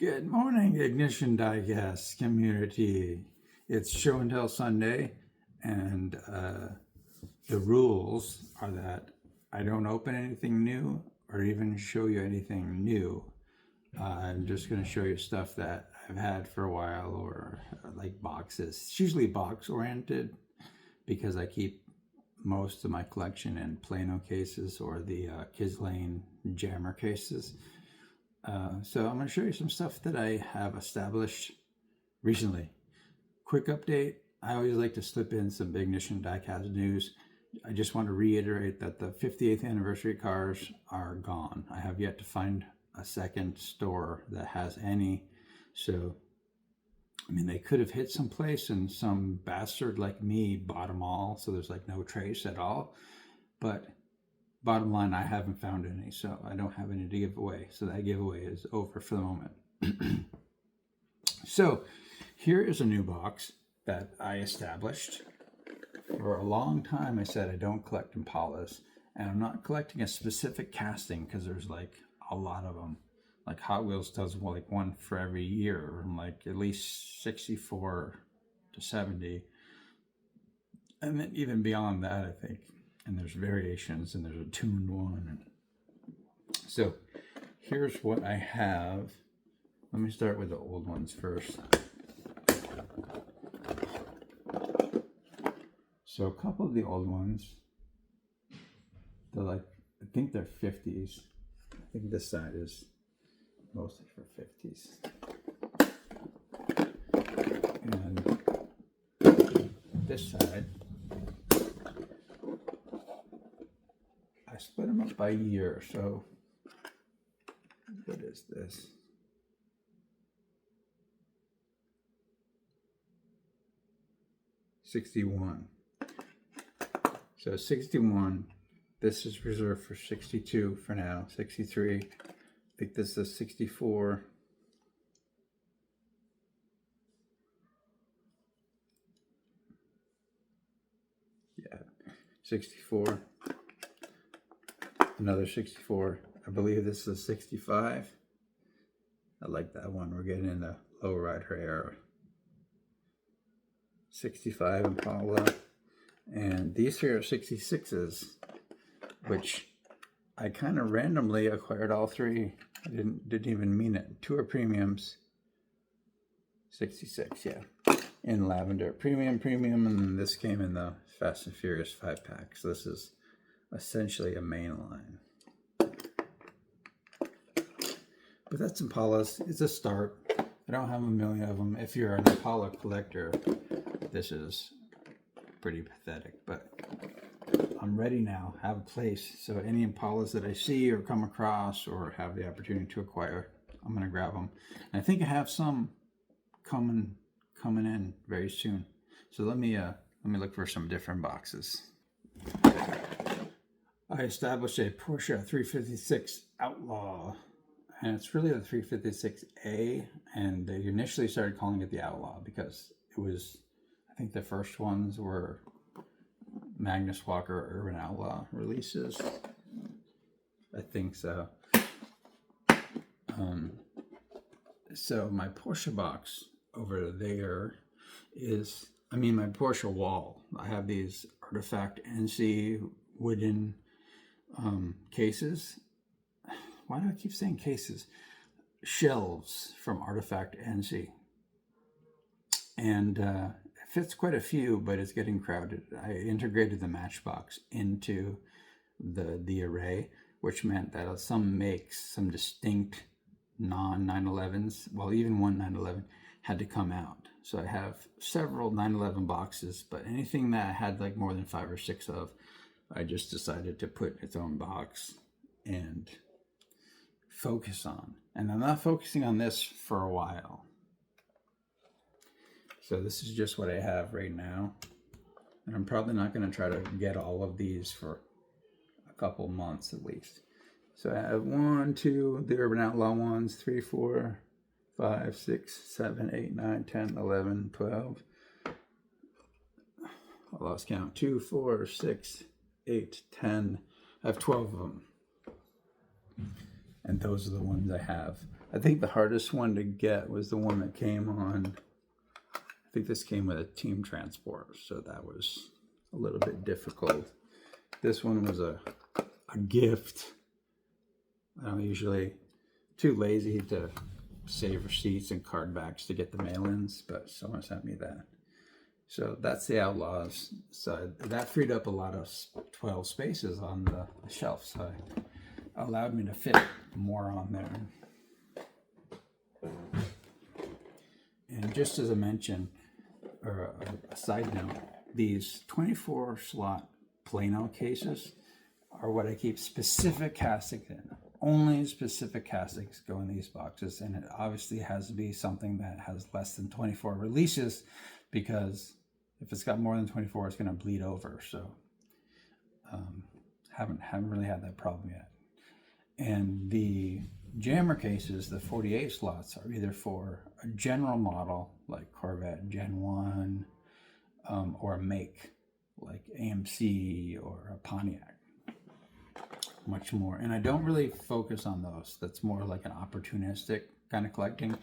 Good morning, Ignition Diecast community. It's Show and Tell Sunday, and the rules are that I don't open anything new or even show you anything new. I'm just going to show you stuff that I've had for a while, or like boxes. It's usually box oriented because I keep most of my collection in Plano cases or the Kids Lane jammer cases. So I'm going to show you some stuff that I have established recently. Quick update. I always like to slip in some Ignition Diecast news. I just want to reiterate that the 58th anniversary cars are gone. I have yet to find a second store that has any. So, I mean, they could have hit someplace and some bastard like me bought them all. So there's like no trace at all. But bottom line, I haven't found any, so I don't have any to give away. So that giveaway is over for the moment. So here is a new box that I established. For a long time, I said I don't collect Impalas, and I'm not collecting a specific casting because there's like a lot of them. Like Hot Wheels does like one for every year, from like at least 64 to 70. And then even beyond that, I think. And there's variations, and there's a tuned one. So here's what I have. Let me start with the old ones first. So a couple of the old ones, they're like, I think they're 50s. I think this side is mostly for 50s. And this side, I split them up by year. So what is this? '61. So 61. This is reserved for 62 for now. 63. I think this is 64. Yeah, 64. Another 64. I believe this is 65. I like that one. We're getting in the lowrider era. 65 Impala. And these here are 66s, which I kind of randomly acquired all three. I didn't even mean it. Two are premiums. 66, yeah. In lavender. Premium, and then this came in the Fast and Furious 5-pack. So this is essentially a main line. But that's Impalas. It's a start. I don't have a million of them. If you're an Impala collector, this is pretty pathetic. But I'm ready now. I have a place. So any Impalas that I see or come across or have the opportunity to acquire, I'm going to grab them. And I think I have some coming in very soon. So let me look for some different boxes. I established a Porsche 356 Outlaw, and it's really the 356A, and they initially started calling it the Outlaw because it was, I think the first ones were Magnus Walker Urban Outlaw releases. I think so. So my Porsche box over there is, my Porsche wall. I have these Artifact NC wooden cases. Why do I keep saying cases? Shelves from Artifact NC. And it fits quite a few, but it's getting crowded. I integrated the Matchbox into the array, which meant that some makes, some distinct non-911s, well, even one 911 had to come out. So I have several 911 boxes, but anything that I had like more than 5 or 6 of, I just decided to put its own box and focus on. And I'm not focusing on this for a while. So this is just what I have right now. And I'm probably not going to try to get all of these for a couple months at least. So I have 1, 2, the Urban Outlaw ones, 3, 4, 5, 6, 7, 8, 9, 10, 11, 12. I lost count. 2, 4, 6, 8, 10. I have 12 of them. And those are the ones I have. I think the hardest one to get was the one that came on, I think this came with a team transport, so that was a little bit difficult. This one was a gift. I'm usually too lazy to save receipts and card backs to get the mail-ins, but someone sent me that. So that's the Outlaws side. That freed up a lot of 12 spaces on the shelf, so it allowed me to fit more on there. And just as a mention, or a side note, these 24 slot Plano cases are what I keep specific castings in. Only specific castings go in these boxes, and it obviously has to be something that has less than 24 releases, because if it's got more than 24, it's going to bleed over. So haven't really had that problem yet. And the jammer cases, the 48 slots, are either for a general model like Corvette Gen 1, or a make like AMC or a Pontiac. Much more. And I don't really focus on those. That's more like an opportunistic kind of collecting.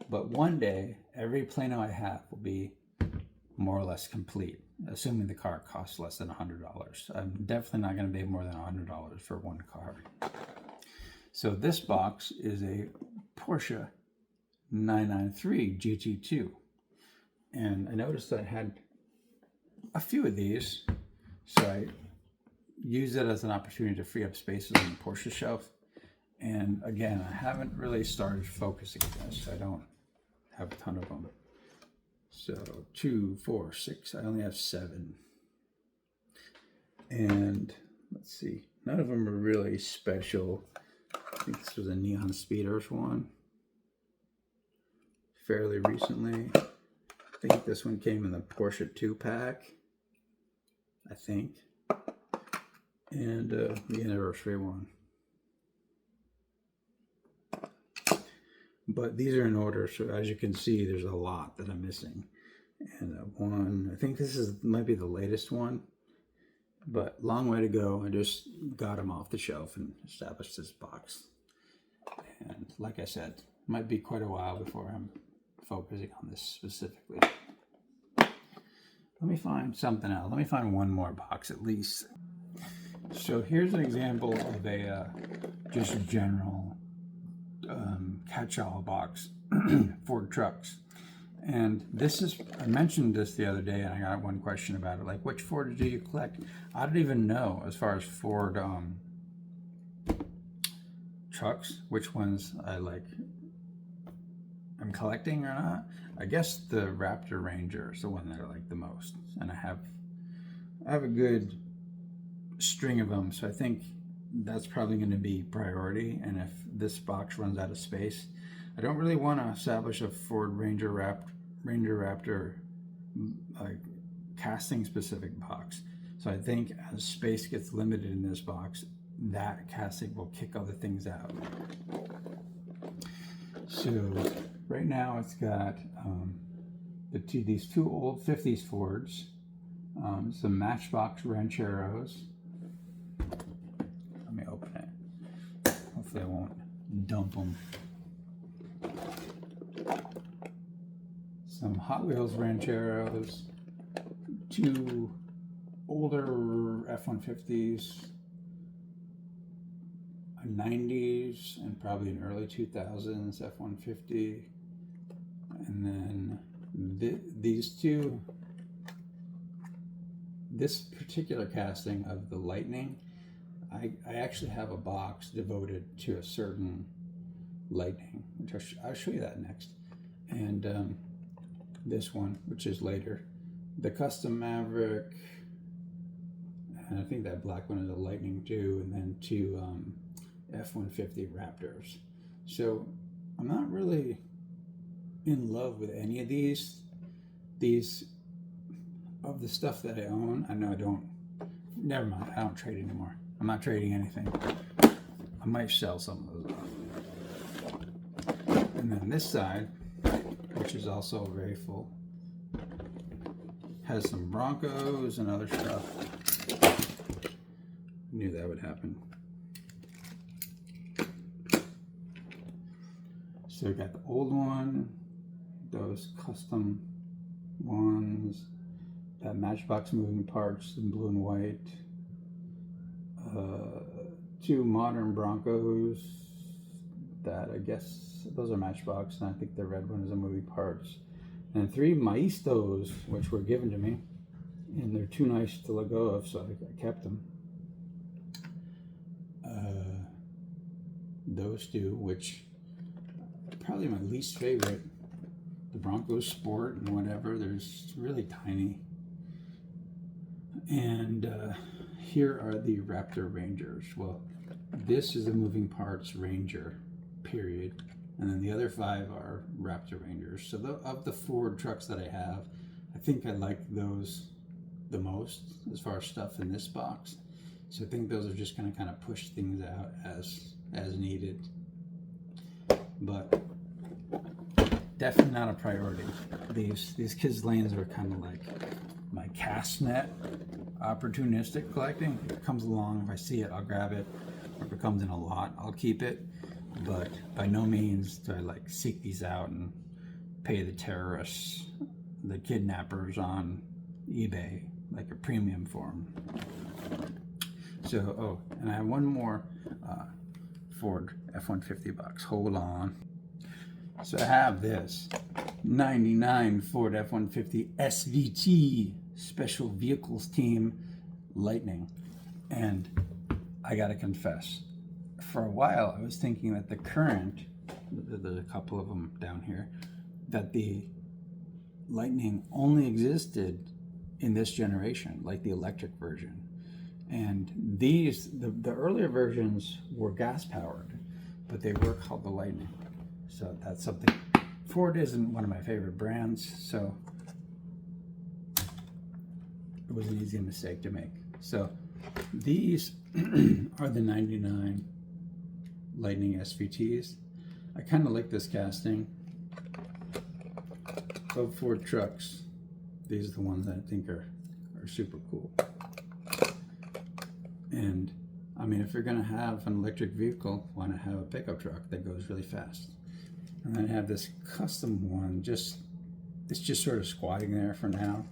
But one day, every Plano I have will be more or less complete, assuming the car costs less than $100. I'm definitely not going to pay more than $100 for one car. So this box is a Porsche 993 GT2. And I noticed I had a few of these, so I used it as an opportunity to free up spaces on the Porsche shelf. And again, I haven't really started focusing on this. I don't have a ton of them. So 2, 4, 6, I only have 7. And let's see, none of them are really special. I think this was a Neon Speeders one, fairly recently. I think this one came in the Porsche 2-pack, I think. And the anniversary one. But these are in order, so as you can see, there's a lot that I'm missing. And one, I think this might be the latest one, but long way to go. I just got them off the shelf and established this box. And like I said, it might be quite a while before I'm focusing on this specifically. Let me find something else. Let me find one more box at least. So here's an example of a just general catch-all box for trucks. And this is, I mentioned this the other day and I got one question about it, like which Ford do you collect? I don't even know as far as Ford trucks, which ones I'm collecting or not. I guess the Raptor Ranger is the one that I like the most. And I have a good string of them, so I think that's probably going to be priority. And if this box runs out of space, I don't really want to establish a Ford Ranger Raptor like casting specific box. So I think as space gets limited in this box, that casting will kick other things out. So right now it's got these two old 50s Fords, some Matchbox Rancheros. Let me open it. Hopefully I won't dump them. Some Hot Wheels Rancheros, two older F-150s, a 90s and probably an early 2000s F-150, and then these two. This particular casting of the Lightning, I actually have a box devoted to a certain Lightning, which I'll show you that next. And this one, which is later, the Custom Maverick, and I think that black one is a Lightning too, and then two F-150 Raptors. So I'm not really in love with any of these of the stuff that I own. I know I don't, never mind, I don't trade anymore. I'm not trading anything. I might sell some of those off. And then this side, which is also very full, has some Broncos and other stuff. Knew that would happen. So we got the old one, those custom ones, that Matchbox moving parts in blue and white, 2 modern Broncos that I guess those are Matchbox, and I think the red one is a moving parts, and 3 Maestos, which were given to me, and they're too nice to let go of, so I kept them. Those 2, which probably my least favorite, the Broncos Sport and whatever, there's really tiny. And here are the Raptor Rangers. Well, this is a moving parts Ranger, period. And then the other 5 are Raptor Rangers. So of the Ford trucks that I have, I think I like those the most as far as stuff in this box. So I think those are just going to kind of push things out as needed. But definitely not a priority. These kids' lanes are kind of like my cast net opportunistic collecting. If it comes along, if I see it, I'll grab it. Or if it comes in a lot, I'll keep it. But by no means do I like seek these out and pay the terrorists, the kidnappers on eBay like a premium for them. So, oh, and I have one more Ford F-150 box. Hold on. So I have this 99 Ford F-150 SVT Special Vehicles Team Lightning. And I gotta confess, for a while I was thinking that the current, there's a couple of them down here, that the Lightning only existed in this generation, like the electric version. And these, the earlier versions were gas powered, but they were called the Lightning. So that's something. Ford isn't one of my favorite brands, so it was an easy mistake to make. So these are the 99 Lightning SVTs. I kind of like this casting. Of Ford trucks, these are the ones that I think are super cool. And I mean, if you're gonna have an electric vehicle, why not have a pickup truck that goes really fast? And then I have this custom one, it's just sort of squatting there for now.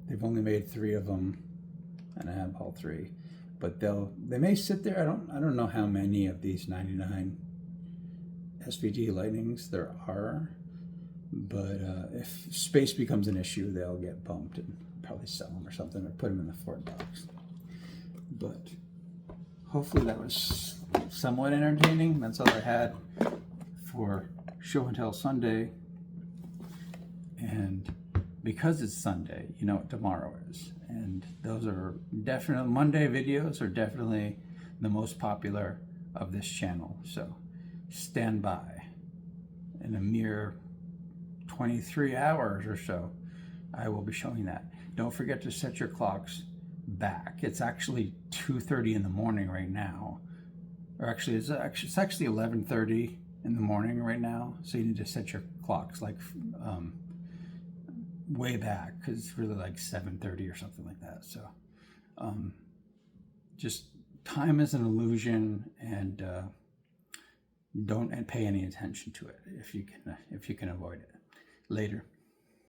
They've only made 3 of them, and I have all 3. But they may sit there. I don't know how many of these 99 SVT Lightnings there are, but if space becomes an issue, they'll get bumped and probably sell them or something, or put them in the Ford box. But hopefully that was somewhat entertaining. That's all I had for Show and Tell Sunday. And because it's Sunday, you know what tomorrow is. And those are definitely, Monday videos are definitely the most popular of this channel. So stand by. In a mere 23 hours or so, I will be showing that. Don't forget to set your clocks back. It's actually 2:30 in the morning right now. Or actually, it's actually 11:30 in the morning right now. So you need to set your clocks like way back, because it's really like 7:30 or something like that. So just time is an illusion, and don't pay any attention to it if you can avoid it. Later.